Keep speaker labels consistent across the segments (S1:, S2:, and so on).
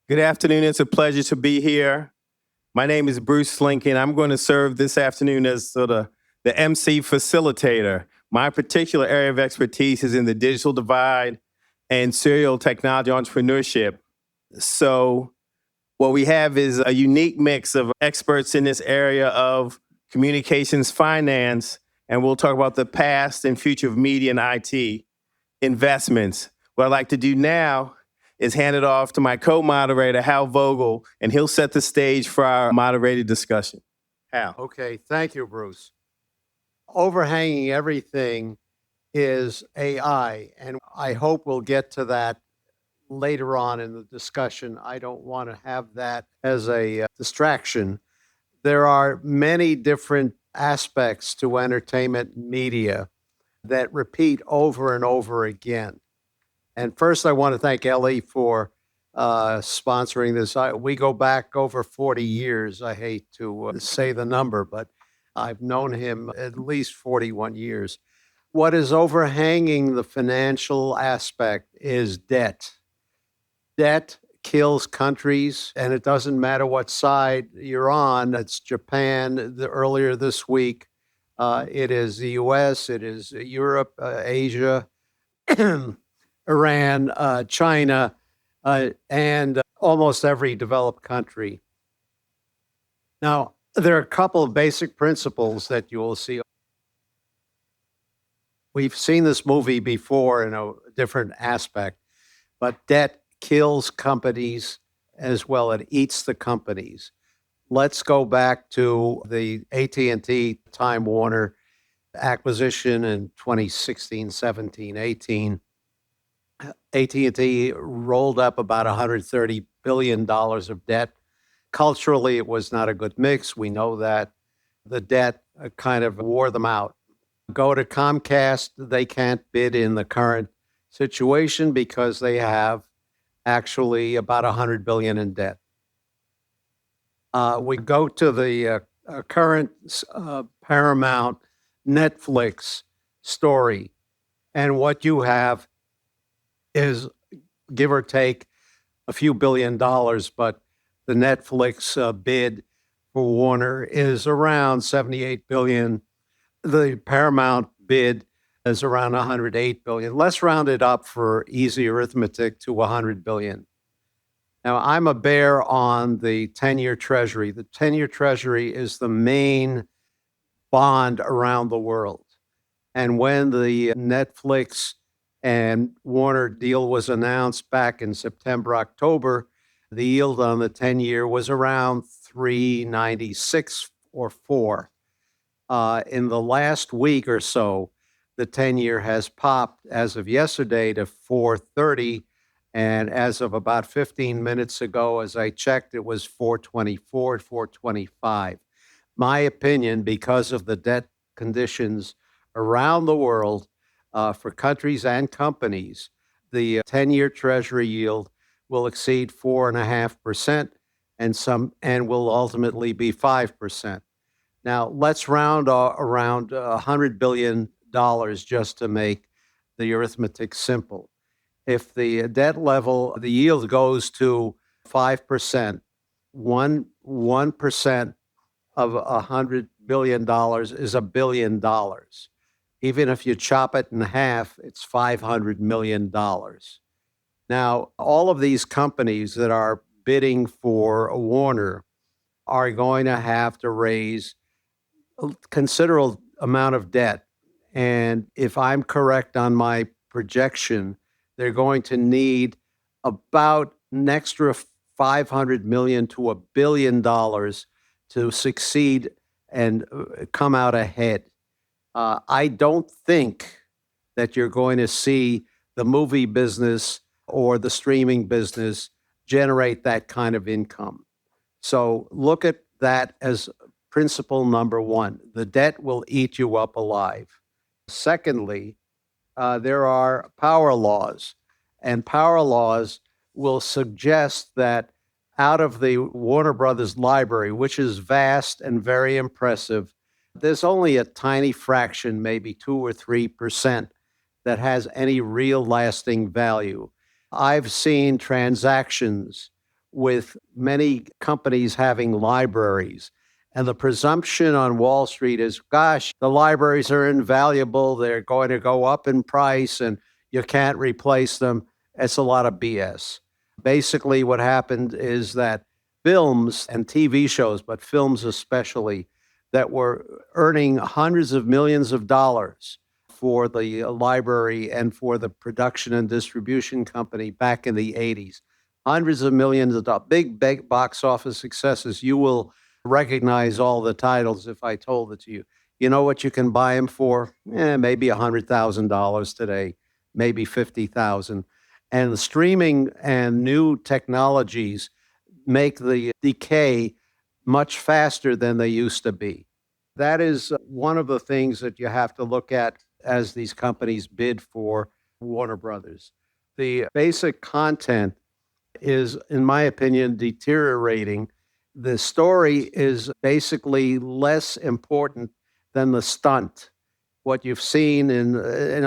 S1: Good afternoon. It's a pleasure to be here. My name is Bruce Lincoln. I'm going to serve this afternoon as sort of the MC facilitator. My particular area of expertise is in the digital divide and serial technology entrepreneurship. So, what we have is a unique mix of experts in this area of communications finance, and we'll talk about the past and future of media and IT investments. What I'd like to do now is hand it off to my co-moderator, Hal Vogel, and he'll set the stage for our moderated discussion. Hal.
S2: Okay, thank you, Bruce. Overhanging everything is AI, and I hope we'll get to that later on in the discussion. I don't want to have that as a distraction. There are many different aspects to entertainment media that repeat over and over again. And first, I want to thank Ellie for sponsoring this. We go back over 40 years. I hate to say the number, but I've known him at least 41 years. What is overhanging the financial aspect is debt. Debt kills countries, and it doesn't matter what side you're on. It's Japan earlier this week. It is the U.S., it is Europe, Asia, Iran, China, and almost every developed country. Now, there are a couple of basic principles that you will see. We've seen this movie before in a different aspect, but debt kills companies as well. It eats the companies. Let's go back to the AT&T Time Warner acquisition in 2016, 17, 18. AT&T rolled up about $130 billion of debt. Culturally, it was not a good mix. We know that. The debt kind of wore them out. Go to Comcast. They can't bid in the current situation because they have actually about $100 billion in debt. We go to the current Paramount Netflix story, and what you have is, give or take, a few $1 billion, but the Netflix bid for Warner is around $78 billion. The Paramount bid is around $108 billion. Let's round it up for easy arithmetic to $100 billion. Now, I'm a bear on the 10-year Treasury. The 10-year Treasury is the main bond around the world. And when the Netflix and Warner deal was announced back in September, October, the yield on the 10-year was around 396 or 4. In the last week or so, the 10-year has popped as of yesterday to 430. And as of about 15 minutes ago, as I checked, it was 424, 425. My opinion, because of the debt conditions around the world, for countries and companies, the 10-year Treasury yield will exceed 4.5% and will ultimately be 5%. Now, let's round around $100 billion just to make the arithmetic simple. If the debt level, the yield goes to 5%, 1% of $100 billion is $1 billion. Even if you chop it in half, it's $500 million. Now, all of these companies that are bidding for Warner are going to have to raise a considerable amount of debt. And if I'm correct on my projection, they're going to need about an extra $500 million to $1 billion to succeed and come out ahead. I don't think that you're going to see the movie business or the streaming business generate that kind of income. So look at that as principle number one. The debt will eat you up alive. Secondly, there are power laws, and power laws will suggest that out of the Warner Brothers library, which is vast and very impressive, there's only a tiny fraction, maybe 2 or 3%, that has any real lasting value. I've seen transactions with many companies having libraries. And the presumption on Wall Street is, gosh, the libraries are invaluable. They're going to go up in price and you can't replace them. It's a lot of BS. Basically, what happened is that films and TV shows, but films especially, that were earning hundreds of millions of dollars for the library and for the production and distribution company back in the 80s. Hundreds of millions of dollars, big box office successes. You will recognize all the titles if I told it to you. You know what you can buy them for? Maybe $100,000 today, maybe $50,000. And the streaming and new technologies make the decay much faster than they used to be. That is one of the things that you have to look at as these companies bid for Warner Brothers. The basic content is, in my opinion, deteriorating. The story is basically less important than the stunt. What you've seen and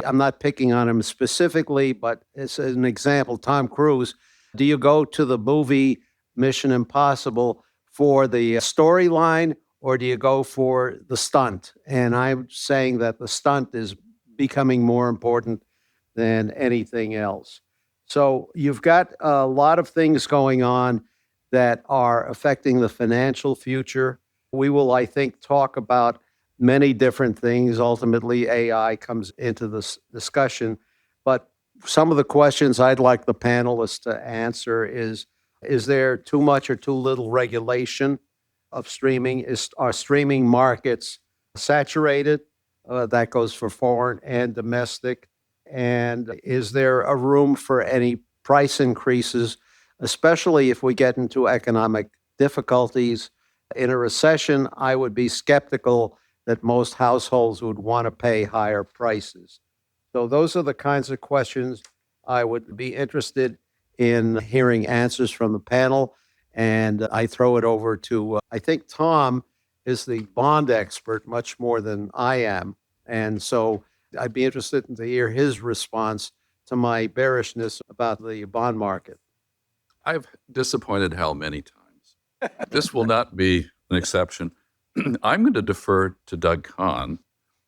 S2: I'm not picking on him specifically, but it's an example, Tom Cruise. Do you go to the movie Mission Impossible for the storyline, or do you go for the stunt? And I'm saying that the stunt is becoming more important than anything else. So you've got a lot of things going on that are affecting the financial future. We will, I think, talk about many different things. Ultimately, AI comes into this discussion. But some of the questions I'd like the panelists to answer is there too much or too little regulation of streaming? Are streaming markets saturated? That goes for foreign and domestic. And is there a room for any price increases, especially if we get into economic difficulties? In a recession, I would be skeptical that most households would want to pay higher prices. So those are the kinds of questions I would be interested in hearing answers from the panel. And I throw it over to, I think Tom is the bond expert much more than I am. And so I'd be interested to hear his response to my bearishness about the bond market.
S3: I've disappointed Hal many times. This will not be an exception. I'm going to defer to Doug Conn.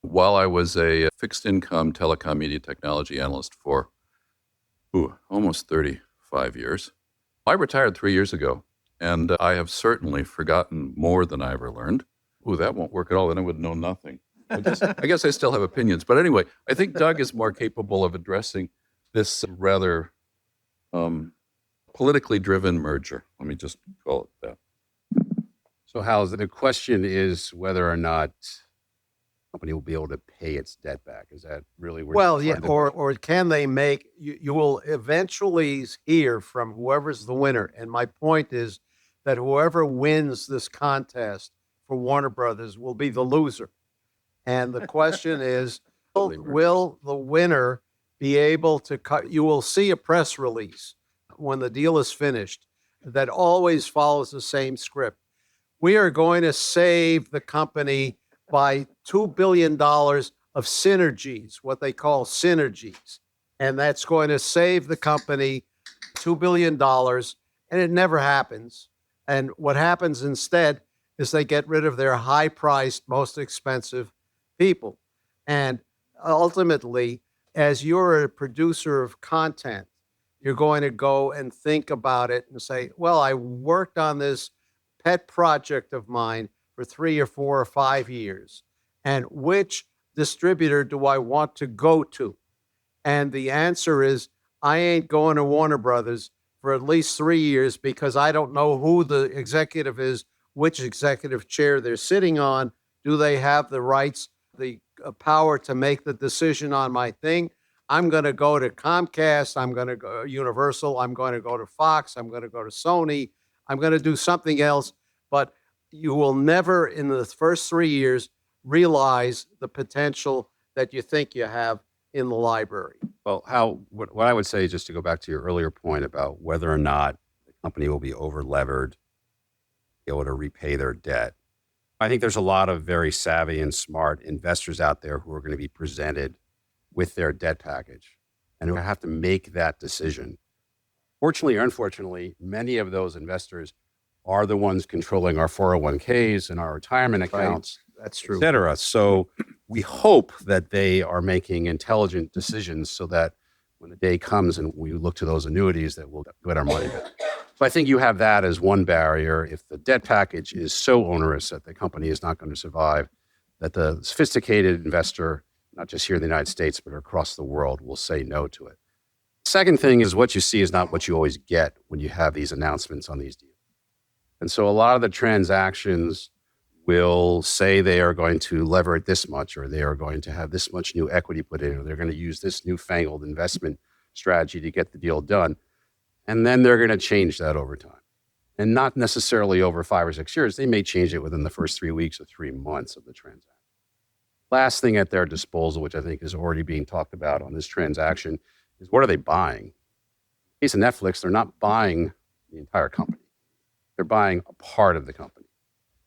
S3: While I was a fixed income telecom media technology analyst for almost 35 years, I retired 3 years ago, and I have certainly forgotten more than I ever learned. That won't work at all. Then I would know nothing. I guess I still have opinions. But anyway, I think Doug is more capable of addressing this rather politically driven merger. Let me just call it that.
S4: So, Hal, the question is whether or not the company will be able to pay its debt back. Is that really where?
S2: Well, yeah, or can they make, you will eventually hear from whoever's the winner. And my point is that whoever wins this contest for Warner Brothers will be the loser. And the question is, will the winner be able to cut? You will see a press release when the deal is finished that always follows the same script. We are going to save the company by $2 billion of synergies, what they call synergies. And that's going to save the company $2 billion. And it never happens. And what happens instead is they get rid of their high-priced, most expensive people. And ultimately, as you're a producer of content, you're going to go and think about it and say, well, I worked on this pet project of mine for 3 or 4 or 5 years. And which distributor do I want to go to? And the answer is, I ain't going to Warner Brothers for at least 3 years because I don't know who the executive is, which executive chair they're sitting on. Do they have the rights, the power to make the decision on my thing? I'm going to go to Comcast. I'm going to go Universal. I'm going to go to Fox. I'm going to go to Sony. I'm going to do something else. But you will never, in the first 3 years, realize the potential that you think you have in the library.
S4: Well, Hal, what I would say, just to go back to your earlier point about whether or not the company will be over-levered, be able to repay their debt, I think there's a lot of very savvy and smart investors out there who are going to be presented with their debt package and who have to make that decision. Fortunately or unfortunately, many of those investors are the ones controlling our 401ks and our retirement accounts,
S2: That's
S4: et
S2: true.
S4: cetera. So we hope that they are making intelligent decisions so that when the day comes and we look to those annuities, that we'll get our money back. So I think you have that as one barrier. If the debt package is so onerous that the company is not going to survive, that the sophisticated investor, not just here in the United States, but across the world, will say no to it. Second thing is what you see is not what you always get when you have these announcements on these deals. And so a lot of the transactions will say they are going to lever it this much, or they are going to have this much new equity put in, or they're going to use this newfangled investment strategy to get the deal done. And then they're going to change that over time. And not necessarily over 5 or 6 years. They may change it within the first 3 weeks or 3 months of the transaction. Last thing at their disposal, which I think is already being talked about on this transaction, is what are they buying? In the case of Netflix, they're not buying the entire company. They're buying a part of the company.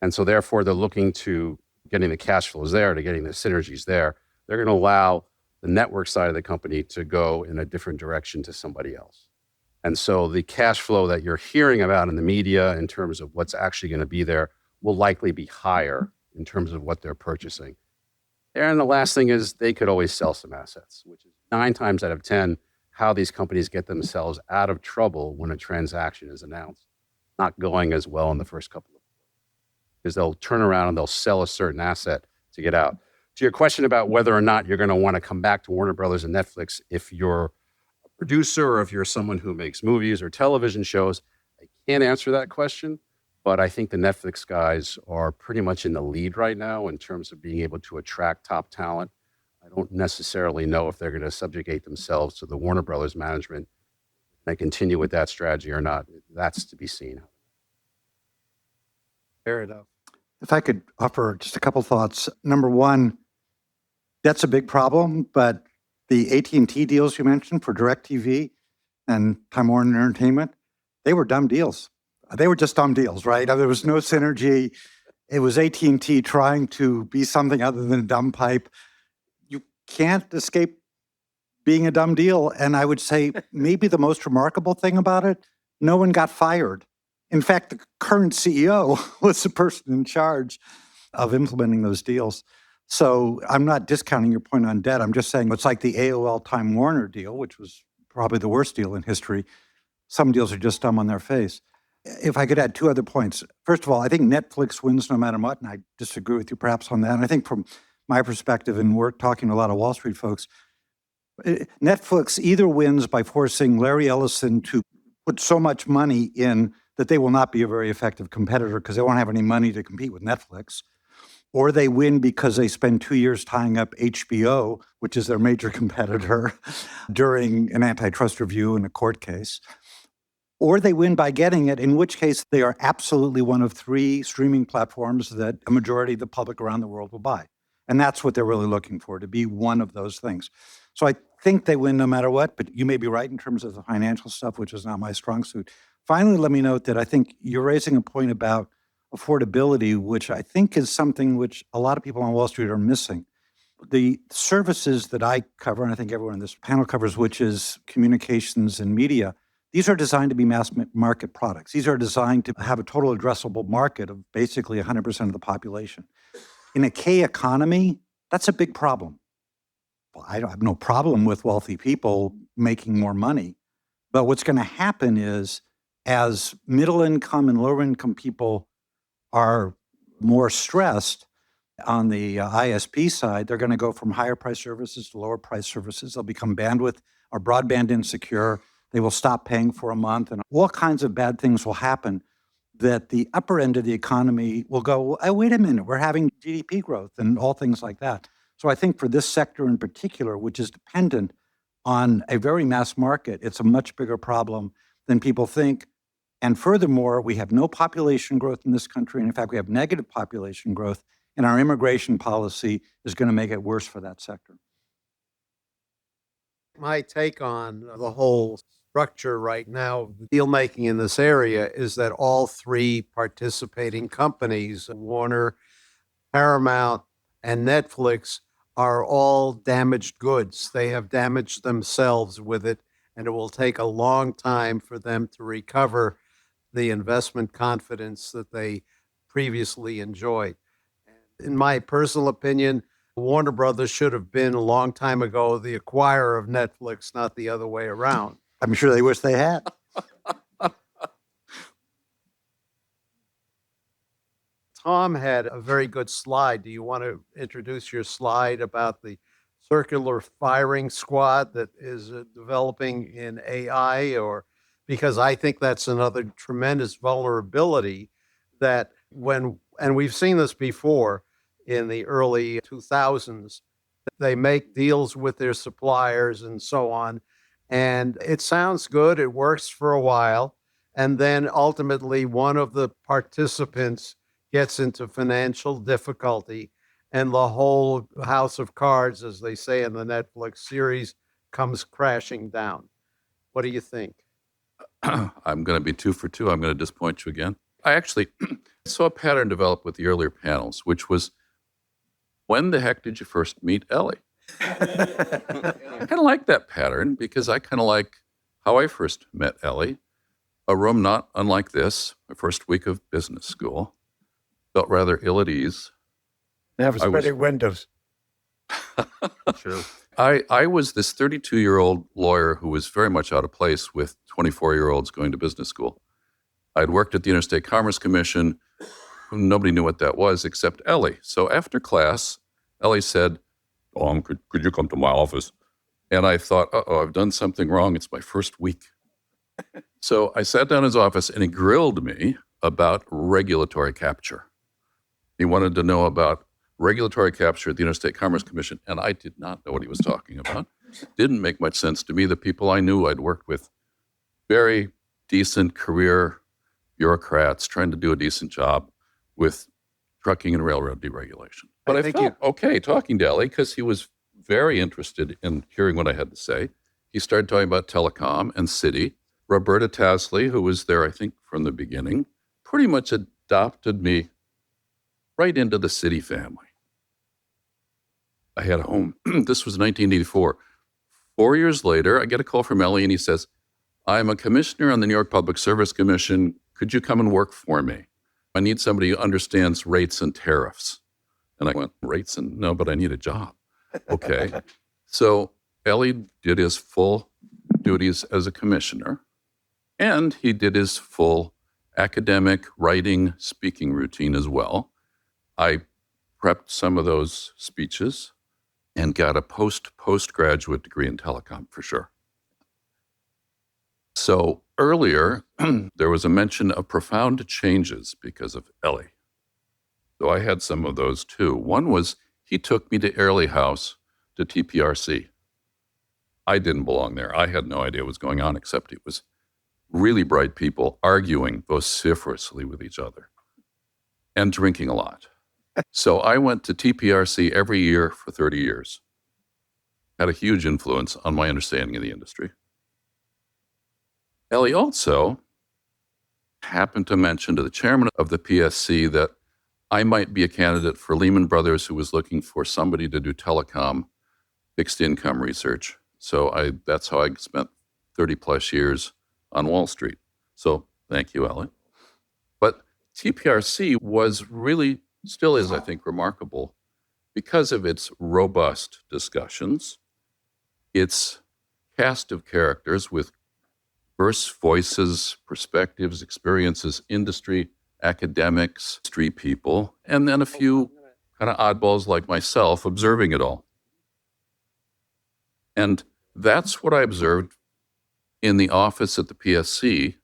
S4: And so therefore, they're looking to getting the cash flows there, to getting the synergies there. They're going to allow the network side of the company to go in a different direction to somebody else. And so the cash flow that you're hearing about in the media in terms of what's actually going to be there will likely be higher in terms of what they're purchasing. And the last thing is they could always sell some assets, which is 9 times out of 10 how these companies get themselves out of trouble when a transaction is announced, not going as well in the first couple of years, because they'll turn around and they'll sell a certain asset to get out. To your question about whether or not you're going to want to come back to Warner Brothers and Netflix if you're a producer or if you're someone who makes movies or television shows, I can't answer that question. But I think the Netflix guys are pretty much in the lead right now in terms of being able to attract top talent. I don't necessarily know if they're going to subjugate themselves to the Warner Brothers management and continue with that strategy or not. That's to be seen.
S2: Fair enough.
S5: If I could offer just a couple thoughts. Number one, that's a big problem, but the AT&T deals you mentioned for DirecTV and Time Warner Entertainment, they were dumb deals. They were just dumb deals, right? There was no synergy. It was AT&T trying to be something other than a dumb pipe. You can't escape being a dumb deal. And I would say maybe the most remarkable thing about it, no one got fired. In fact, the current CEO was the person in charge of implementing those deals. So I'm not discounting your point on debt. I'm just saying it's like the AOL Time Warner deal, which was probably the worst deal in history. Some deals are just dumb on their face. If I could add 2 other points. First of all, I think Netflix wins no matter what, and I disagree with you perhaps on that. And I think from my perspective, and we're talking to a lot of Wall Street folks, Netflix either wins by forcing Larry Ellison to put so much money in that they will not be a very effective competitor because they won't have any money to compete with Netflix, or they win because they spend 2 years tying up HBO, which is their major competitor, during an antitrust review in a court case. Or they win by getting it, in which case they are absolutely one of 3 streaming platforms that a majority of the public around the world will buy. And that's what they're really looking for, to be one of those things. So I think they win no matter what, but you may be right in terms of the financial stuff, which is not my strong suit. Finally, let me note that I think you're raising a point about affordability, which I think is something which a lot of people on Wall Street are missing. The services that I cover, and I think everyone in this panel covers, which is communications and media, these are designed to be mass market products. These are designed to have a total addressable market of basically 100% of the population. In a K economy, that's a big problem. Well, I have no problem with wealthy people making more money. But what's going to happen is as middle income and lower income people are more stressed on the ISP side, they're going to go from higher price services to lower price services. They'll become bandwidth or broadband insecure. They will stop paying for a month, and all kinds of bad things will happen that the upper end of the economy will go, oh, wait a minute, we're having GDP growth and all things like that. So I think for this sector in particular, which is dependent on a very mass market, it's a much bigger problem than people think. And furthermore, we have no population growth in this country. And in fact, we have negative population growth, and our immigration policy is going to make it worse for that sector.
S2: My take on the whole structure right now, deal making in this area, is that all 3 participating companies, Warner, Paramount, and Netflix, are all damaged goods. They have damaged themselves with it, and it will take a long time for them to recover the investment confidence that they previously enjoyed. In my personal opinion, Warner Brothers should have been a long time ago the acquirer of Netflix, not the other way around.
S5: I'm sure they wish they had.
S2: Tom had a very good slide. Do you want to introduce your slide about the circular firing squad that is developing in AI? Or because I think that's another tremendous vulnerability that and we've seen this before in the early 2000s, they make deals with their suppliers and so on. And it sounds good. It works for a while. And then ultimately one of the participants gets into financial difficulty, and the whole house of cards, as they say in the Netflix series, comes crashing down. What do you think?
S3: I'm going to be 2 for 2. I'm going to disappoint you again. I actually saw a pattern develop with the earlier panels, which was, when the heck did you first meet Ellie? I kind of like that pattern because I kind of like how I first met Ellie. A room not unlike this, my first week of business school. Felt rather ill at ease.
S6: Never spreading windows.
S4: True.
S3: I was this 32-year-old lawyer who was very much out of place with 24-year-olds going to business school. I'd worked at the Interstate Commerce Commission. Nobody knew what that was except Ellie. So after class, Ellie said, could you come to my office? And I thought, I've done something wrong. It's my first week. So I sat down in his office and he grilled me about regulatory capture. He wanted to know about regulatory capture at the Interstate Commerce Commission, and I did not know what he was talking about. Didn't make much sense to me. The people I knew I'd worked with, very decent career bureaucrats trying to do a decent job with trucking and railroad deregulation. But I felt okay talking to Ellie because he was very interested in hearing what I had to say. He started talking about telecom and CITI. Roberta Tasley, who was there, I think, from the beginning, pretty much adopted me right into the CITI family. I had a home. This was 1984. 4 years later, I get a call from Ellie and he says, I'm a commissioner on the New York Public Service Commission. Could you come and work for me? I need somebody who understands rates and tariffs. And I went, rates and no, but I need a job. Okay. So Ellie did his full duties as a commissioner, and he did his full academic writing, speaking routine as well. I prepped some of those speeches and got a postgraduate degree in telecom for sure. So earlier, there was a mention of profound changes because of Ellie. So I had some of those too. One was he took me to Airlie House to TPRC. I didn't belong there. I had no idea what was going on, except it was really bright people arguing vociferously with each other and drinking a lot. So I went to TPRC every year for 30 years. Had a huge influence on my understanding of the industry. Ellie also happened to mention to the chairman of the PSC that I might be a candidate for Lehman Brothers, who was looking for somebody to do telecom fixed income research. So that's how I spent 30 plus years on Wall Street. So thank you, Ellie. But TPRC was really, still is, I think, remarkable because of its robust discussions, its cast of characters with diverse voices, perspectives, experiences, industry, academics, street people, and then a few kind of oddballs like myself observing it all. And that's what I observed in the office at the PSC.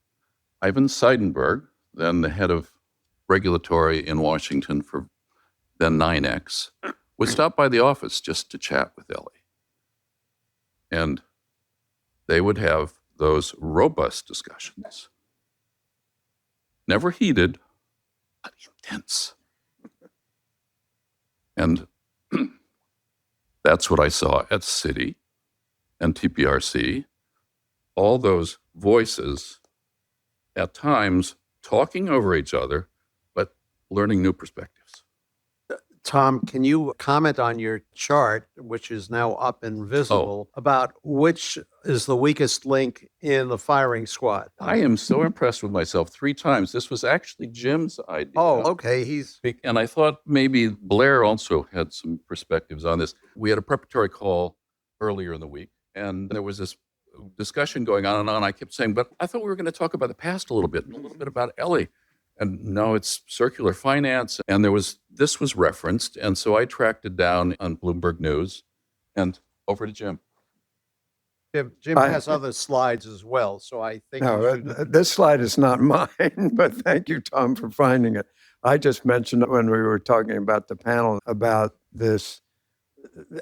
S3: Ivan Seidenberg, then the head of regulatory in Washington for then 9X, would stop by the office just to chat with Ellie. And they would have those robust discussions. Never heated, but intense. And that's what I saw at CITI and TPRC. All those voices, at times, talking over each other, but learning new perspectives.
S2: Tom, can you comment on your chart, which is now up and visible, about which is the weakest link in the firing squad?
S3: I am so impressed with myself 3 times. This was actually Jim's idea.
S2: Oh, okay.
S3: And I thought maybe Blair also had some perspectives on this. We had a preparatory call earlier in the week, and there was this discussion going on and on. I kept saying, but I thought we were going to talk about the past a little bit, and a little bit about Ellie. And no, it's circular finance. And this was referenced. And so I tracked it down on Bloomberg News. And over to Jim.
S2: Jim has other slides as well, so I think
S6: This slide is not mine, but thank you, Tom, for finding it. I just mentioned it when we were talking about the panel about this.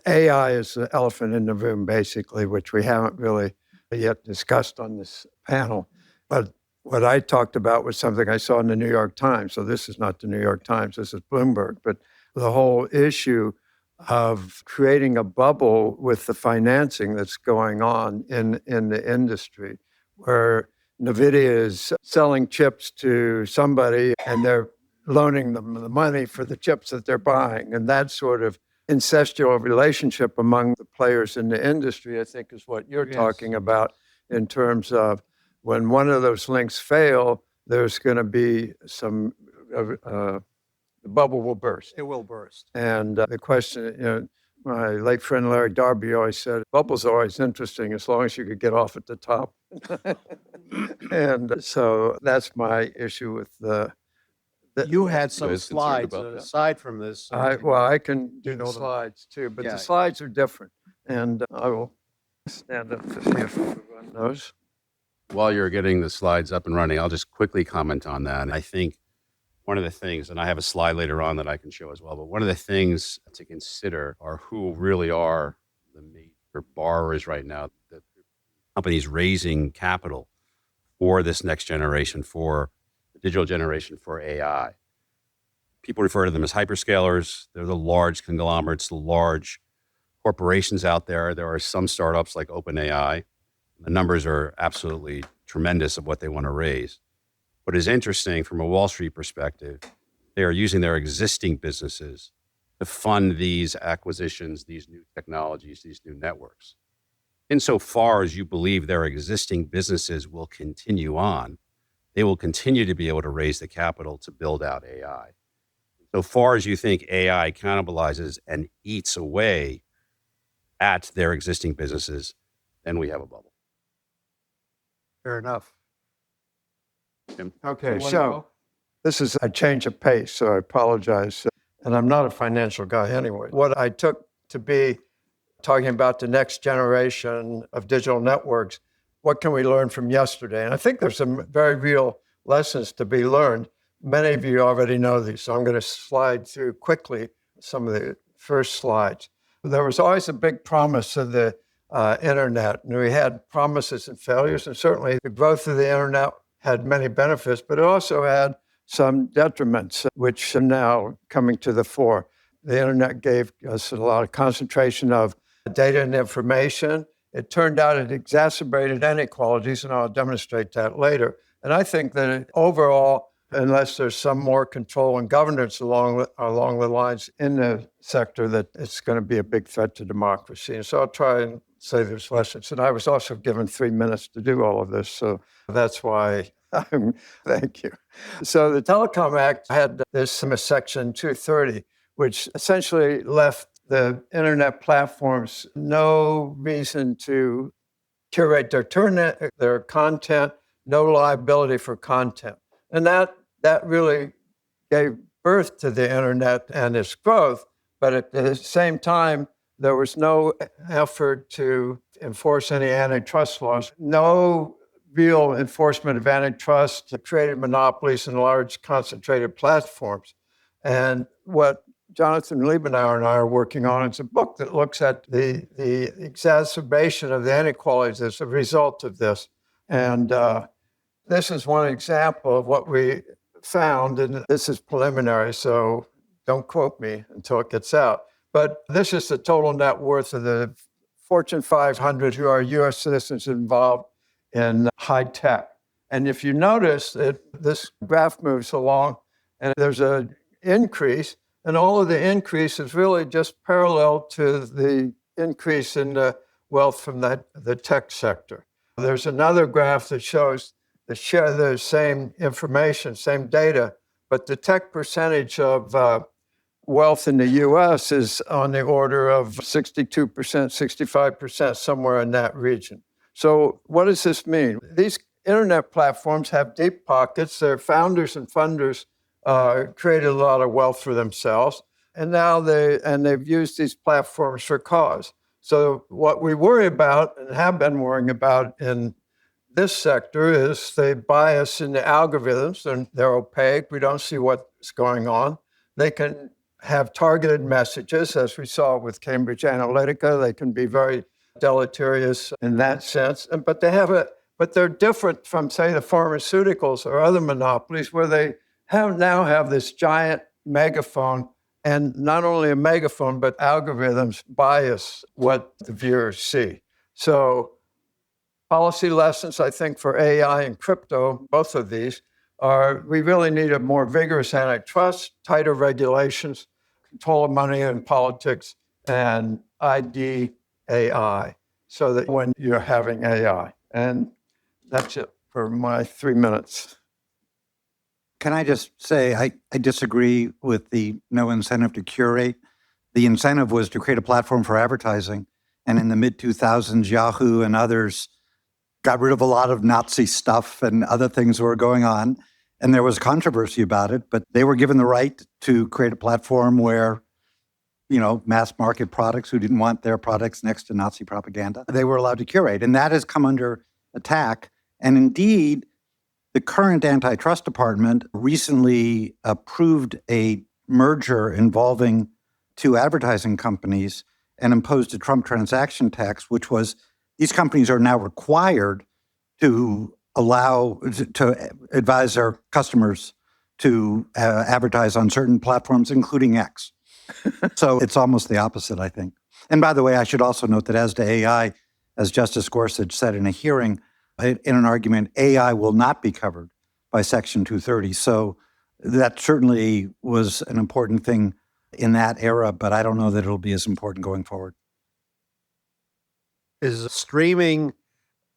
S6: AI is the elephant in the room, basically, which we haven't really yet discussed on this panel. But what I talked about was something I saw in the New York Times. So this is not the New York Times, this is Bloomberg. But the whole issue of creating a bubble with the financing that's going on in the industry, where NVIDIA is selling chips to somebody and they're loaning them the money for the chips that they're buying. And that sort of incestual relationship among the players in the industry, I think, is what you're talking about in terms of when one of those links fail, there's going to be some, the bubble will burst.
S2: it will burst.
S6: And the question, my late friend Larry Darby always said, bubbles are always interesting as long as you could get off at the top. And so that's my issue with
S2: You had some
S3: guys concerned
S2: slides
S3: about that?
S2: aside from this.
S6: I can do
S2: know
S6: the
S2: them.
S6: slides too, but
S2: Yeah.
S6: the slides are different. And I will stand up to see if we run those.
S4: While you're getting the slides up and running, I'll just quickly comment on that. I think one of the things, and I have a slide later on that I can show as well, but one of the things to consider are who really are the major borrowers right now, the companies raising capital for this next generation, for the digital generation, for AI. People refer to them as hyperscalers. They're the large conglomerates, the large corporations out there. There are some startups like OpenAI. The numbers are absolutely tremendous of what they want to raise. What is interesting from a Wall Street perspective, they are using their existing businesses to fund these acquisitions, these new technologies, these new networks. Insofar as you believe their existing businesses will continue on, they will continue to be able to raise the capital to build out AI. So far as you think AI cannibalizes and eats away at their existing businesses, then we have a bubble.
S2: Fair enough.
S6: Okay,
S2: You wanna
S6: so
S2: go?
S6: this is a change of pace, so I apologize. And I'm not a financial guy anyway. What I took to be talking about the next generation of digital networks, what can we learn from yesterday? And I think there's some very real lessons to be learned. Many of you already know these, so I'm going to slide through quickly some of the first slides. There was always a big promise of the internet, and we had promises and failures, and certainly the growth of the internet had many benefits, but it also had some detriments, which are now coming to the fore. The internet gave us a lot of concentration of data and information. It turned out it exacerbated inequalities, and I'll demonstrate that later. And I think that overall, unless there's some more control and governance along the lines in the sector, that it's going to be a big threat to democracy. And so I'll try and say there's lessons. And I was also given 3 minutes to do all of this, so that's why thank you. So the Telecom Act had this Section 230, which essentially left the internet platforms no reason to curate their content, no liability for content. And that really gave birth to the internet and its growth. But at the same time, there was no effort to enforce any antitrust laws, no real enforcement of antitrust, created monopolies and large concentrated platforms. And what Jonathan Liebenauer and I are working on is a book that looks at the exacerbation of the inequalities as a result of this. And this is one example of what we found, and this is preliminary, so don't quote me until it gets out. But this is the total net worth of the Fortune 500 who are U.S. citizens involved in high tech. And if you notice, this graph moves along, and there's an increase, And all of the increase is really just parallel to the increase in the wealth from the tech sector. There's another graph that shows the share of the same information, same data, but the tech percentage of wealth in the US is on the order of 62%, 65%, somewhere in that region. So what does this mean? These internet platforms have deep pockets. Their founders and funders created a lot of wealth for themselves, and now they've used these platforms for cause. So what we worry about and have been worrying about in this sector is they bias in the algorithms, and they're opaque. We don't see what's going on. They can have targeted messages, as we saw with Cambridge Analytica. They can be very deleterious in that sense, but they're different from, say, the pharmaceuticals or other monopolies, where they now have this giant megaphone, and not only a megaphone, but algorithms bias what the viewers see. So policy lessons, I think, for AI and crypto, both of these, are we really need a more vigorous antitrust, tighter regulations, control of money and politics, and ID AI, so that when you're having AI. And that's it for my 3 minutes.
S5: Can I just say, I disagree with the no incentive to curate. The incentive was to create a platform for advertising. And in the mid-2000s, Yahoo and others got rid of a lot of Nazi stuff and other things that were going on. And there was controversy about it, but they were given the right to create a platform where, mass market products who didn't want their products next to Nazi propaganda, they were allowed to curate. And that has come under attack. And indeed, the current antitrust department recently approved a merger involving two advertising companies and imposed a Trump transaction tax, which was these companies are now required to advise their customers to advertise on certain platforms, including X. So it's almost the opposite, I think. And by the way, I should also note that as to AI, as Justice Gorsuch said in a hearing, in an argument, AI will not be covered by Section 230. So that certainly was an important thing in that era, but I don't know that it'll be as important going forward.
S2: Is streaming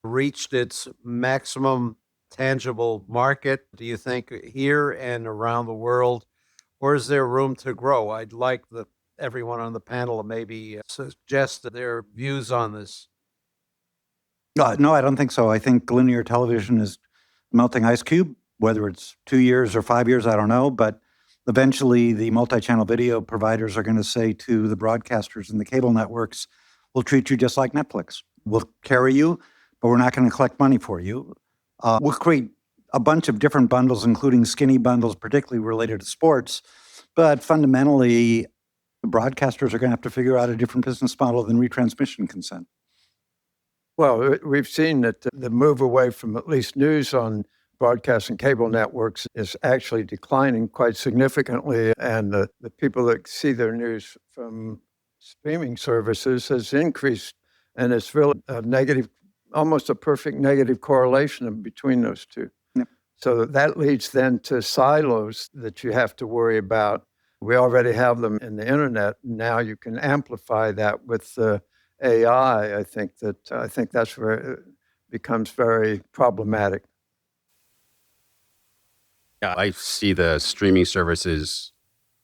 S2: reached its maximum tangible market, do you think, here and around the world, or is there room to grow? I'd like everyone on the panel to maybe suggest their views on this.
S5: No, I don't think so. I think linear television is a melting ice cube, whether it's 2 years or 5 years, I don't know. But eventually the multi-channel video providers are going to say to the broadcasters and the cable networks, we'll treat you just like Netflix. We'll carry you, but we're not going to collect money for you. We'll create a bunch of different bundles, including skinny bundles, particularly related to sports. But fundamentally, the broadcasters are going to have to figure out a different business model than retransmission consent.
S6: Well, we've seen that the move away from at least news on broadcast and cable networks is actually declining quite significantly. And the people that see their news from streaming services has increased. And it's really a negative, almost a perfect negative correlation between those two.
S5: Yep. So
S6: that leads then to silos that you have to worry about. We already have them in the internet. Now you can amplify that with AI. I think that's where it becomes very problematic.
S4: Yeah, I see the streaming services,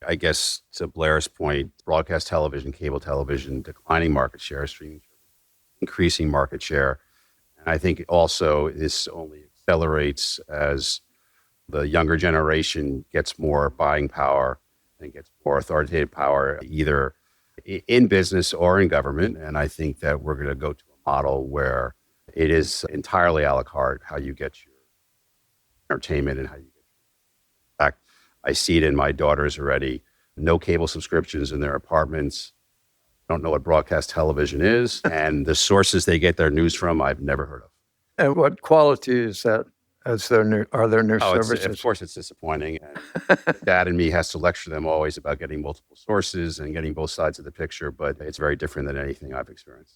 S4: I guess, to Blair's point, broadcast television, cable television, declining market share, streaming increasing market share. And I think also this only accelerates as the younger generation gets more buying power and gets more authoritative power, either in business or in government. And I think that we're going to go to a model where it is entirely a la carte how you get your entertainment and how you get your... In fact, I see it in my daughters already. No cable subscriptions in their apartments. Don't know what broadcast television is. And the sources they get their news from, I've never heard of.
S6: And what quality is that? Are there new services?
S4: Of course, it's disappointing. And Dad and me has to lecture them always about getting multiple sources and getting both sides of the picture, but it's very different than anything I've experienced.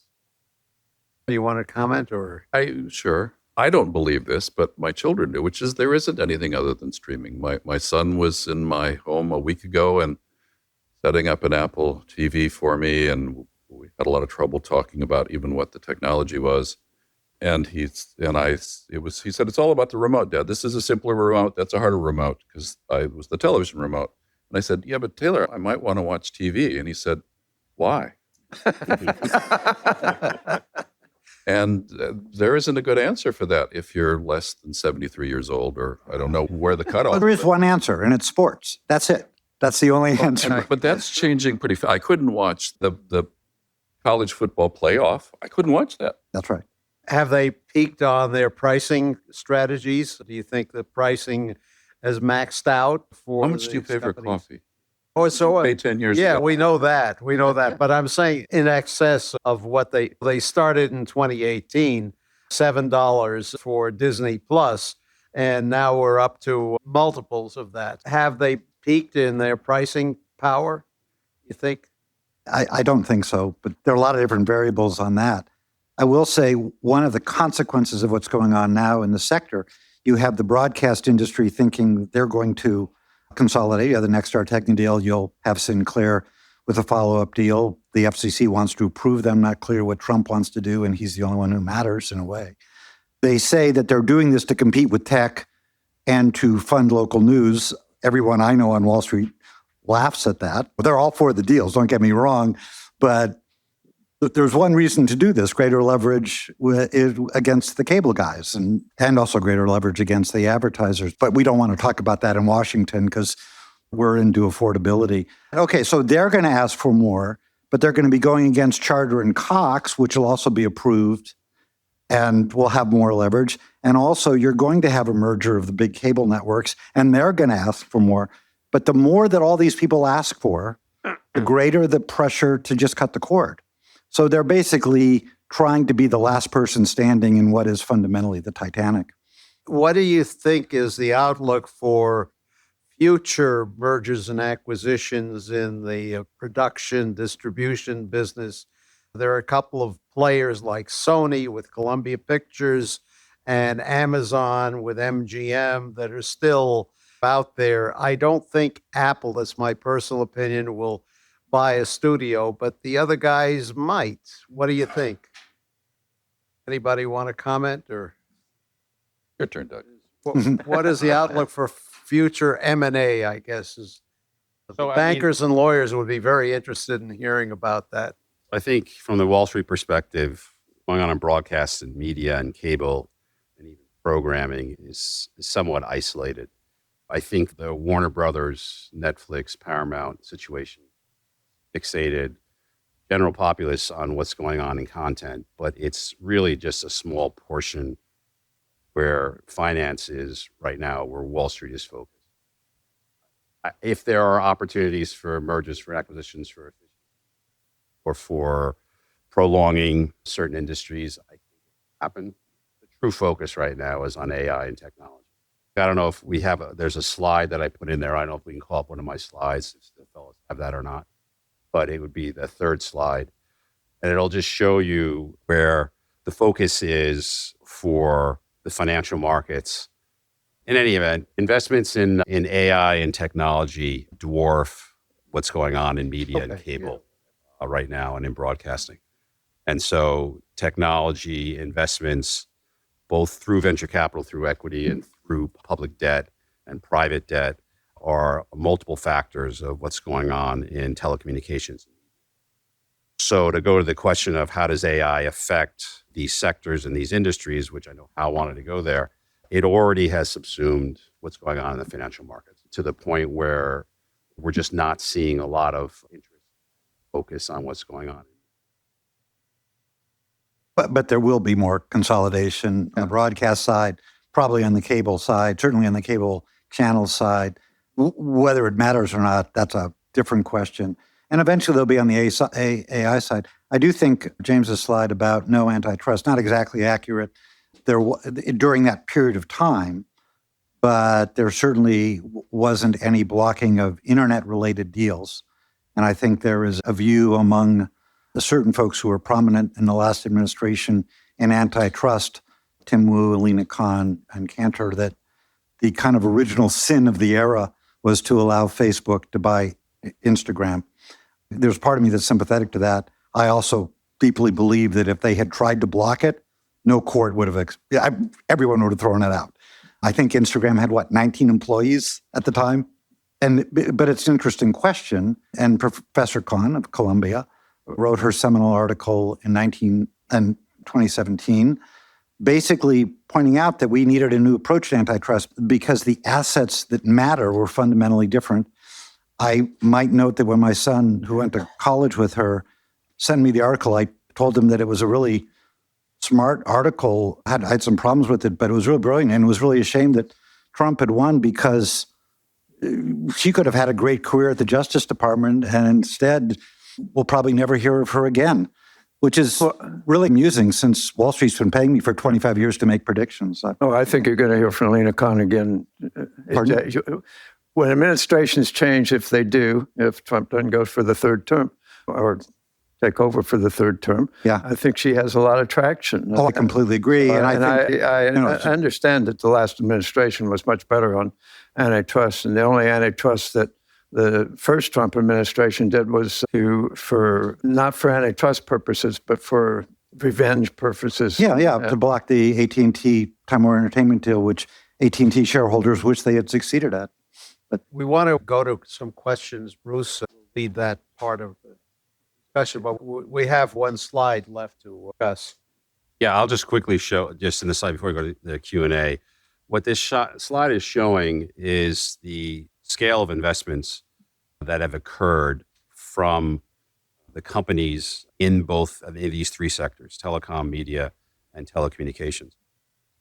S2: Do you want to comment or?
S3: Sure. I don't believe this, but my children do, which is there isn't anything other than streaming. My son was in my home a week ago, and setting up an Apple TV for me, and we had a lot of trouble talking about even what the technology was. And he said, it's all about the remote, Dad. This is a simpler remote. That's a harder remote, because I was the television remote. And I said, yeah, but Taylor, I might want to watch TV. And he said, why? And there isn't a good answer for that if you're less than 73 years old, or I don't know where the cutoff
S5: Well, there is one answer, and it's sports. That's it. That's the only answer.
S3: But that's changing pretty fast. I couldn't watch the college football playoff. I couldn't watch that.
S5: That's right.
S2: Have they peaked on their pricing strategies? Do you think the pricing has maxed out for
S3: How much do you
S2: these
S3: pay for
S2: companies?
S3: coffee?
S2: Oh, so
S3: Paid 10 years
S2: yeah,
S3: ago.
S2: we know that. We know that. But I'm saying in excess of what they started in 2018, $7 for Disney Plus, and now we're up to multiples of that. Have they peaked in their pricing power, you think?
S5: I don't think so, but there are a lot of different variables on that. I will say one of the consequences of what's going on now in the sector, you have the broadcast industry thinking they're going to consolidate. You have the Nexstar Techni deal. You'll have Sinclair with a follow-up deal. The FCC wants to approve them. Not clear what Trump wants to do, and he's the only one who matters in a way. They say that they're doing this to compete with tech and to fund local news. Everyone I know on Wall Street laughs at that. But they're all for the deals, don't get me wrong. But there's one reason to do this, greater leverage against the cable guys and also greater leverage against the advertisers. But we don't want to talk about that in Washington because we're into affordability. Okay, so they're going to ask for more, but they're going to be going against Charter and Cox, which will also be approved and will have more leverage. And also you're going to have a merger of the big cable networks, and they're going to ask for more. But the more that all these people ask for, the greater the pressure to just cut the cord. So they're basically trying to be the last person standing in what is fundamentally the Titanic.
S2: What do you think is the outlook for future mergers and acquisitions in the production distribution business? There are a couple of players like Sony with Columbia Pictures and Amazon with MGM that are still out there. I don't think Apple, that's my personal opinion, will buy a studio, but the other guys might. What do you think? Anybody want to comment? Or
S3: Your turn, Doug.
S2: what is the outlook for future M&A, I guess?
S4: So,
S2: Bankers and lawyers would be very interested in hearing about that.
S4: I think from the Wall Street perspective, going on in broadcast and media and cable and even programming is somewhat isolated. I think the Warner Brothers, Netflix, Paramount situation fixated general populace on what's going on in content, but it's really just a small portion where finance is right now, where Wall Street is focused. If there are opportunities for mergers, for acquisitions, or for prolonging certain industries, I think it happen. The true focus right now is on AI and technology. I don't know if we have, there's a slide that I put in there. I don't know if we can call up one of my slides, if the fellows have that or not, but it would be the third slide. And it'll just show you where the focus is for the financial markets. In any event, investments in AI and technology dwarf what's going on in media and cable right now and in broadcasting. And so technology investments, both through venture capital, through equity, and through public debt and private debt, are multiple factors of what's going on in telecommunications. So to go to the question of how does AI affect these sectors and these industries, which I know Hal wanted to go there, it already has subsumed what's going on in the financial markets to the point where we're just not seeing a lot of interest, focus on what's going on.
S5: But there will be more consolidation on the broadcast side, probably on the cable side, certainly on the cable channel side. Whether it matters or not, that's a different question. And eventually they'll be on the AI side. I do think James's slide about no antitrust, not exactly accurate there during that period of time, but there certainly wasn't any blocking of internet-related deals. And I think there is a view among the certain folks who were prominent in the last administration in antitrust, Tim Wu, Alina Khan, and Cantor, that the kind of original sin of the era was to allow Facebook to buy Instagram. There's part of me that's sympathetic to that. I also deeply believe that if they had tried to block it, no court would have, everyone would have thrown it out. I think Instagram had, 19 employees at the time? But it's an interesting question. And Professor Conn of Columbia wrote her seminal article in 2017, basically pointing out that we needed a new approach to antitrust because the assets that matter were fundamentally different. I might note that when my son, who went to college with her, sent me the article, I told him that it was a really smart article. I had some problems with it, but it was really brilliant, and it was really a shame that Trump had won because she could have had a great career at the Justice Department, and instead we'll probably never hear of her again, which is really amusing since Wall Street's been paying me for 25 years to make predictions.
S6: I think you're going to hear from Lena Conn again. When administrations change, if Trump doesn't go for the third term or take over for the third term, I think she has a lot of traction.
S5: I completely agree.
S6: I understand that the last administration was much better on antitrust, and the only antitrust that the first Trump administration did was not for antitrust purposes, but for revenge purposes.
S5: To block the AT&T Time Warner Entertainment deal, which AT&T shareholders wish they had succeeded at. But
S2: We want to go to some questions. Bruce will lead that part of the discussion, but we have one slide left to discuss.
S4: Yeah, I'll just quickly show, just in the slide before we go to the Q&A, what this slide is showing is the scale of investments that have occurred from the companies in both of these three sectors, telecom, media, and telecommunications.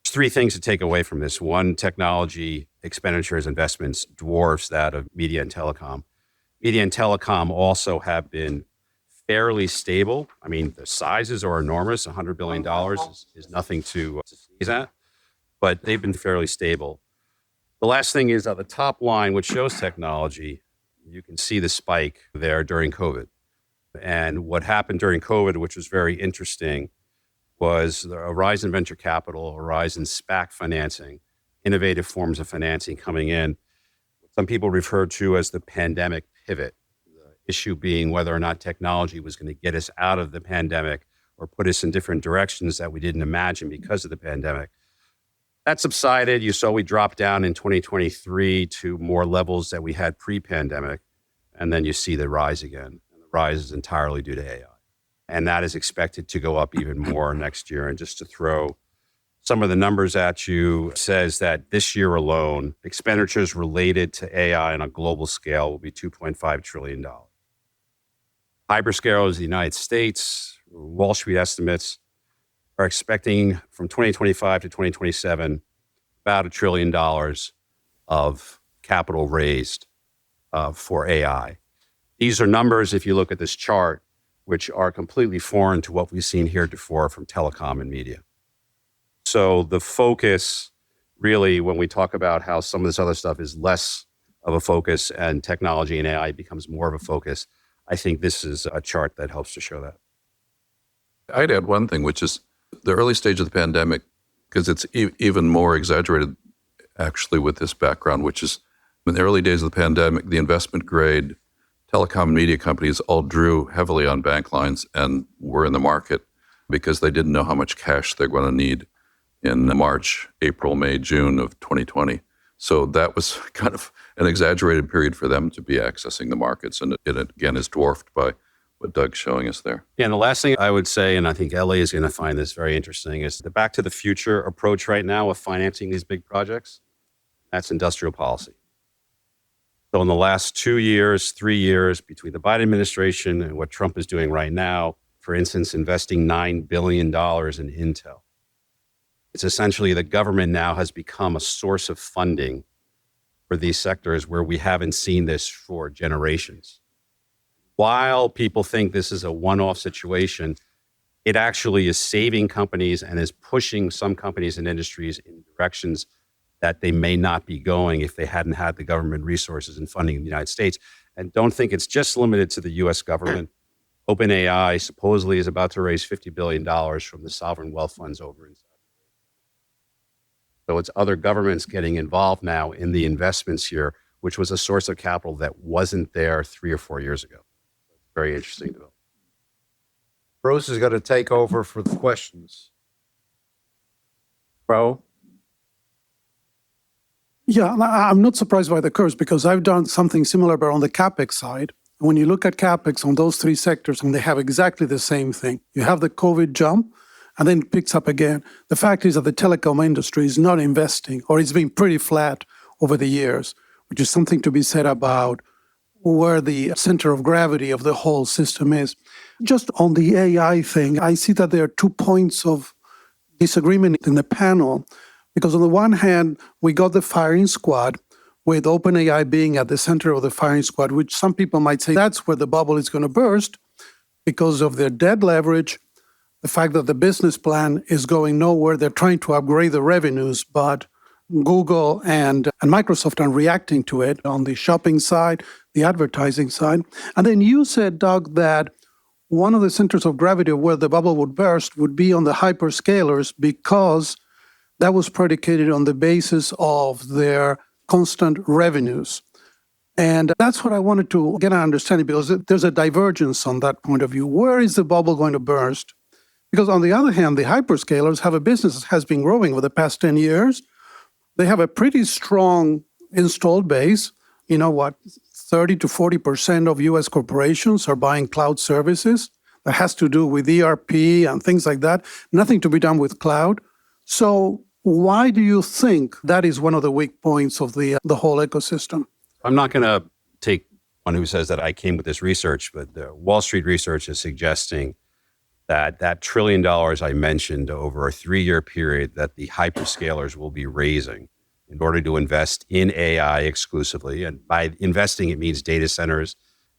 S4: There's three things to take away from this. One, technology expenditures investments dwarfs that of media and telecom. Media and telecom also have been fairly stable. I mean, the sizes are enormous. $100 billion is nothing to sneeze at, but they've been fairly stable. The last thing is the top line, which shows technology. You can see the spike there during COVID. And what happened during COVID, which was very interesting, was a rise in venture capital, a rise in SPAC financing, innovative forms of financing coming in. Some people refer to as the pandemic pivot. The issue being whether or not technology was going to get us out of the pandemic or put us in different directions that we didn't imagine because of the pandemic. That subsided. You saw we dropped down in 2023 to more levels that we had pre-pandemic. And then you see the rise again. And the rise is entirely due to AI. And that is expected to go up even more next year. And just to throw some of the numbers at you, says that this year alone, expenditures related to AI on a global scale will be $2.5 trillion. Hyperscalers in the United States, Wall Street estimates, are expecting from 2025 to 2027 about $1 trillion of capital raised for AI. These are numbers, if you look at this chart, which are completely foreign to what we've seen heretofore from telecom and media. So the focus really, when we talk about how some of this other stuff is less of a focus and technology and AI becomes more of a focus, I think this is a chart that helps to show that.
S3: I'd add one thing, which is the early stage of the pandemic, because it's even more exaggerated actually with this background, which is in the early days of the pandemic, the investment grade telecom and media companies all drew heavily on bank lines and were in the market because they didn't know how much cash they're going to need in March, April, May, June of 2020. So that was kind of an exaggerated period for them to be accessing the markets. And it again is dwarfed by what Doug's showing us there.
S4: Yeah, and the last thing I would say, and I think LA is going to find this very interesting, is the back to the future approach right now of financing these big projects. That's industrial policy. So in the last 2 years, 3 years, between the Biden administration and what Trump is doing right now, for instance, investing $9 billion in Intel, it's essentially the government now has become a source of funding for these sectors where we haven't seen this for generations. While people think this is a one-off situation, it actually is saving companies and is pushing some companies and industries in directions that they may not be going if they hadn't had the government resources and funding in the United States. And don't think it's just limited to the US government. OpenAI supposedly is about to raise $50 billion from the sovereign wealth funds over in South Korea. So it's other governments getting involved now in the investments here, which was a source of capital that wasn't there 3 or 4 years ago. Very interesting development.
S2: Bruce is going to take over for the questions.
S1: Pro?
S7: Yeah, I'm not surprised by the curves because I've done something similar, but on the CapEx side. When you look at CapEx on those three sectors, and they have exactly the same thing. You have the COVID jump, and then it picks up again. The fact is that the telecom industry is not investing, or it's been pretty flat over the years, which is something to be said about where the center of gravity of the whole system is. Just on the AI thing, I see that there are 2 points of disagreement in the panel, because on the one hand, we got the firing squad, with OpenAI being at the center of the firing squad, which some people might say that's where the bubble is going to burst because of their debt leverage, the fact that the business plan is going nowhere. They're trying to upgrade the revenues, but Google and Microsoft are reacting to it on the shopping side, the advertising side. And then you said, Doug, that one of the centers of gravity of where the bubble would burst would be on the hyperscalers because that was predicated on the basis of their constant revenues. And that's what I wanted to get an understanding, because there's a divergence on that point of view. Where is the bubble going to burst? Because on the other hand, the hyperscalers have a business that has been growing over the past 10 years. They have a pretty strong installed base. 30 to 40% of US corporations are buying cloud services. That has to do with ERP and things like that. Nothing to be done with cloud. So why do you think that is one of the weak points of the whole ecosystem?
S4: I'm not going to take one who says that I came with this research, but the Wall Street research is suggesting that $1 trillion I mentioned over a 3-year period that the hyperscalers will be raising in order to invest in AI exclusively. And by investing, it means data centers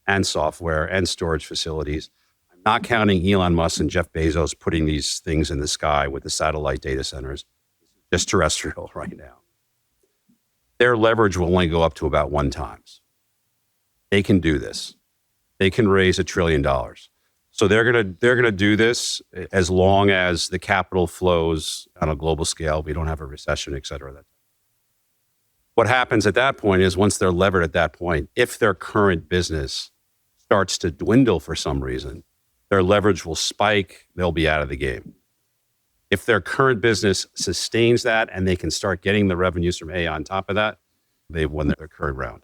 S4: and software and storage facilities. I'm not counting Elon Musk and Jeff Bezos putting these things in the sky with the satellite data centers. Just terrestrial right now. Their leverage will only go up to about 1 times. They can do this. They can raise $1 trillion. So they're gonna do this as long as the capital flows on a global scale. We don't have a recession, et cetera. What happens at that point is once they're levered at that point, if their current business starts to dwindle for some reason, their leverage will spike. They'll be out of the game. If their current business sustains that and they can start getting the revenues from AI on top of that, they've won their current round.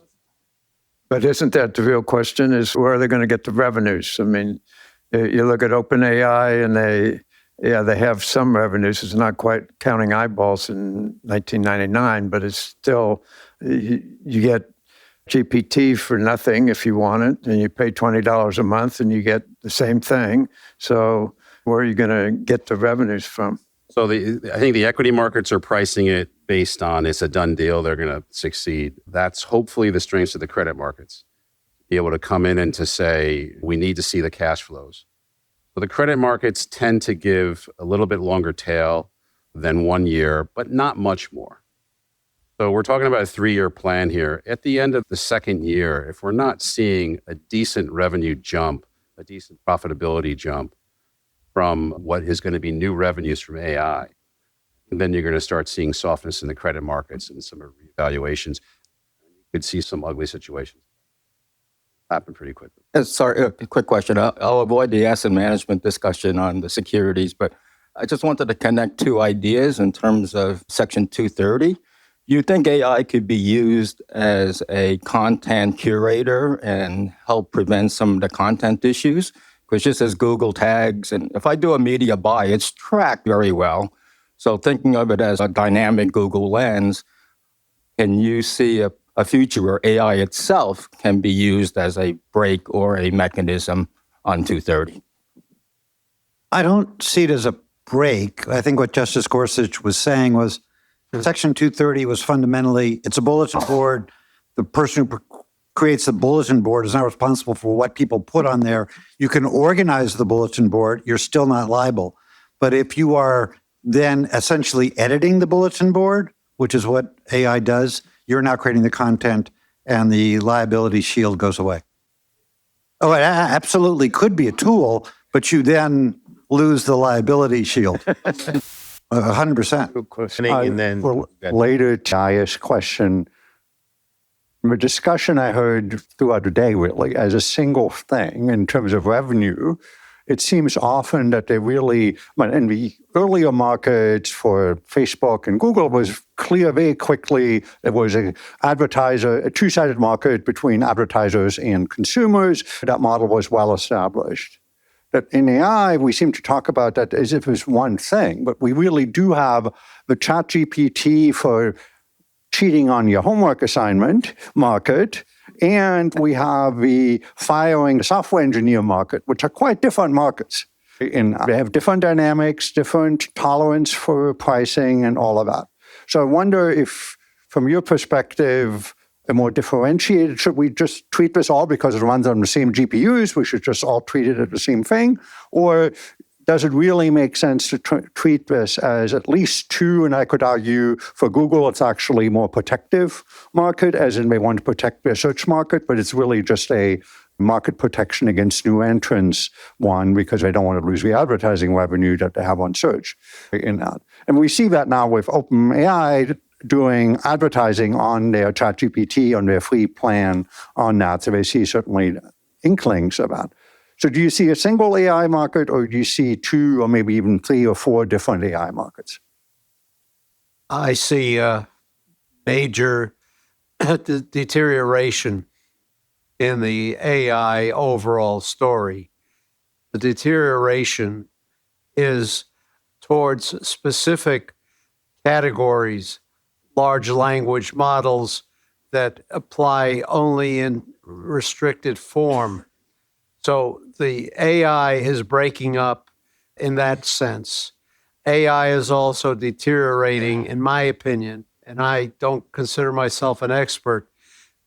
S6: But isn't that the real question, is where are they going to get the revenues? I mean, you look at OpenAI and they have some revenues. It's not quite counting eyeballs in 1999, but it's still, you get GPT for nothing if you want it, and you pay $20 a month and you get the same thing. So where are you going to get the revenues from?
S4: So I think the equity markets are pricing it based on it's a done deal. They're going to succeed. That's hopefully the strengths of the credit markets. Be able to come in and to say, we need to see the cash flows. So the credit markets tend to give a little bit longer tail than 1 year, but not much more. So we're talking about a 3-year plan here. At the end of the second year, if we're not seeing a decent revenue jump, a decent profitability jump, from what is going to be new revenues from AI. And then you're going to start seeing softness in the credit markets and some revaluations. You could see some ugly situations happen pretty quickly.
S8: Sorry, a quick question. I'll avoid the asset management discussion on the securities, but I just wanted to connect 2 ideas in terms of Section 230. You think AI could be used as a content curator and help prevent some of the content issues? Because just as Google tags, and if I do a media buy, it's tracked very well. So thinking of it as a dynamic Google lens, can you see a future where AI itself can be used as a brake or a mechanism on 230?
S5: I don't see it as a break. I think what Justice Gorsuch was saying was Section 230 was fundamentally, it's a bulletin board. The person who creates the bulletin board is not responsible for what people put on there. You can organize the bulletin board, you're still not liable. But if you are then essentially editing the bulletin board, which is what AI does, you're now creating the content and the liability shield goes away. Oh, it absolutely could be a tool, but you then lose the liability shield. 100%.
S1: And then
S9: Related to Aya's question, The discussion I heard throughout the day, really, as a single thing in terms of revenue, it seems often that they really, in the earlier markets for Facebook and Google was clear very quickly. There was a two-sided market between advertisers and consumers. That model was well established. That in AI, we seem to talk about that as if it's one thing, but we really do have the ChatGPT for cheating on your homework assignment market, and we have the firing software engineer market, which are quite different markets. And they have different dynamics, different tolerance for pricing and all of that. So I wonder if, from your perspective, a more differentiated, should we just treat this all because it runs on the same GPUs, we should just all treat it as the same thing? Or does it really make sense to treat this as at least two? And I could argue for Google, it's actually more protective market, as in they want to protect their search market, but it's really just a market protection against new entrants, one, because they don't want to lose the advertising revenue that they have on search in that. And we see that now with OpenAI doing advertising on their ChatGPT, on their free plan on that. So they see certainly inklings of that. So do you see a single AI market, or do you see two or maybe even three or four different AI markets?
S2: I see a major deterioration in the AI overall story. The deterioration is towards specific categories, large language models that apply only in restricted form. So the AI is breaking up in that sense. AI is also deteriorating, in my opinion, and I don't consider myself an expert,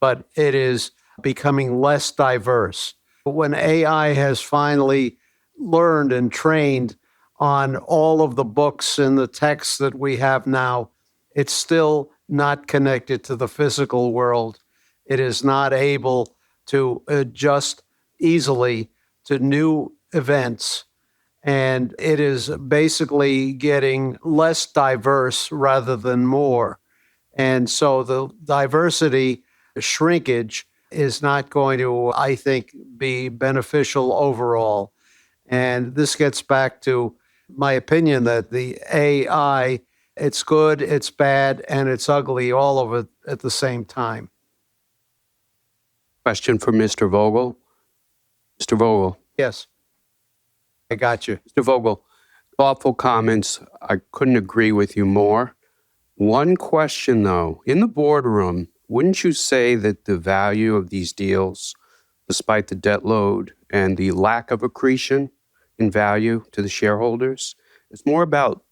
S2: but it is becoming less diverse. But when AI has finally learned and trained on all of the books and the texts that we have now, it's still not connected to the physical world. It is not able to adjust easily to new events. And it is basically getting less diverse rather than more. And so the diversity shrinkage is not going to, I think, be beneficial overall. And this gets back to my opinion that the AI, it's good, it's bad, and it's ugly all of it at the same time.
S10: Question for Mr. Vogel. Mr. Vogel.
S2: Yes, I got you.
S10: Mr. Vogel, thoughtful comments. I couldn't agree with you more. One question, though. In the boardroom, wouldn't you say that the value of these deals, despite the debt load and the lack of accretion in value to the shareholders, is more about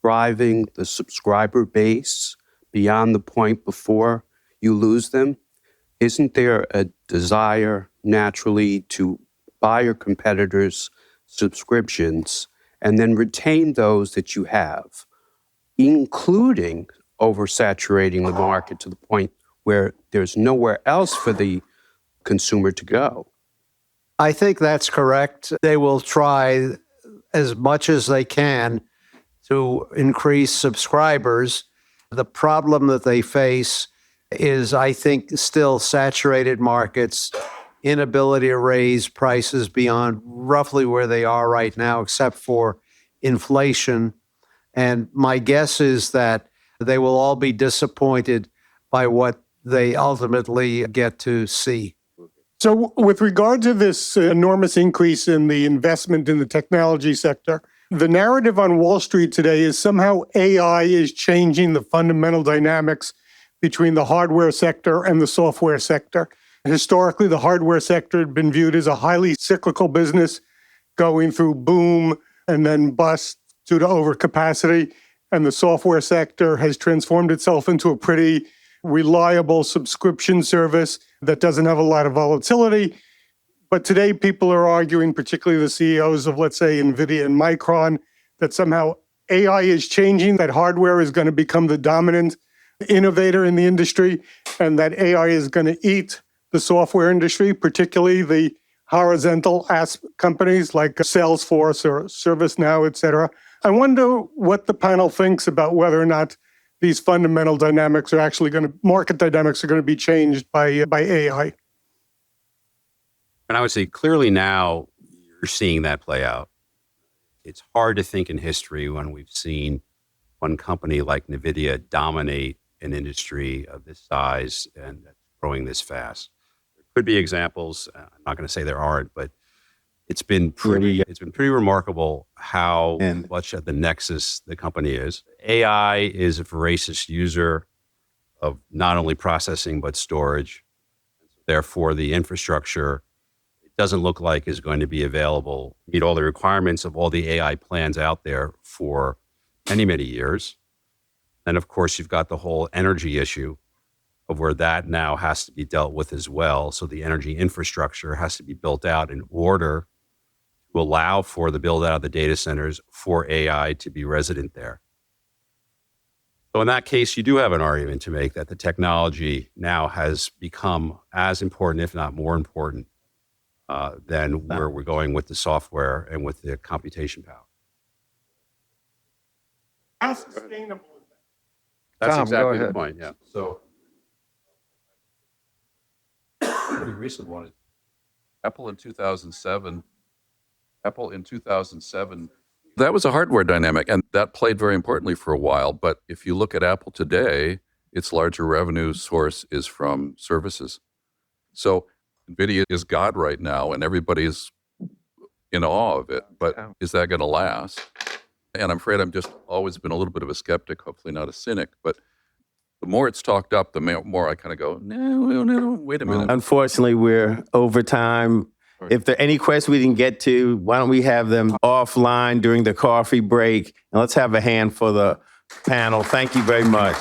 S10: driving the subscriber base beyond the point before you lose them? Isn't there a desire naturally to buy your competitors' subscriptions and then retain those that you have, including oversaturating the market to the point where there's nowhere else for the consumer to go?
S2: I think that's correct. They will try as much as they can to increase subscribers. The problem that they face is, I think, still saturated markets, inability to raise prices beyond roughly where they are right now, except for inflation. And my guess is that they will all be disappointed by what they ultimately get to see.
S11: So with regard to this enormous increase in the investment in the technology sector, the narrative on Wall Street today is somehow AI is changing the fundamental dynamics between the hardware sector and the software sector. Historically, the hardware sector had been viewed as a highly cyclical business going through boom and then bust due to overcapacity. And the software sector has transformed itself into a pretty reliable subscription service that doesn't have a lot of volatility. But today, people are arguing, particularly the CEOs of, let's say, NVIDIA and Micron, that somehow AI is changing, that hardware is going to become the dominant innovator in the industry, and that AI is going to eat the software industry, particularly the horizontal companies like Salesforce or ServiceNow, et cetera. I wonder what the panel thinks about whether or not these fundamental dynamics are actually market dynamics are going to be changed by AI.
S4: And I would say clearly now you're seeing that play out. It's hard to think in history when we've seen one company like NVIDIA dominate an industry of this size and growing this fast. There could be examples. I'm not going to say there aren't, but it's been pretty remarkable how much at the nexus the company is. AI is a voracious user of not only processing but storage. Therefore, the infrastructure doesn't look like is going to be available, meet all the requirements of all the AI plans out there for many, many years. And of course, you've got the whole energy issue of where that now has to be dealt with as well. So the energy infrastructure has to be built out in order to allow for the build out of the data centers for AI to be resident there. So in that case, you do have an argument to make that the technology now has become as important, if not more important, than where we're going with the software and with the computation power.
S11: How sustainable is that?
S4: That's
S6: Tom,
S4: exactly
S6: go
S4: the
S6: ahead.
S4: point, yeah.
S3: So, pretty recent one. Apple in 2007, that was a hardware dynamic, and that played very importantly for a while. But if you look at Apple today, its larger revenue source is from services. So NVIDIA is God right now, and everybody's in awe of it. But is that going to last? And I'm afraid I'm just always been a little bit of a skeptic, hopefully not a cynic. But the more it's talked up, the more I kind of go, no, wait a minute.
S1: Unfortunately, we're over time. If there are any questions we didn't get to, why don't we have them offline during the coffee break? And let's have a hand for the panel. Thank you very much.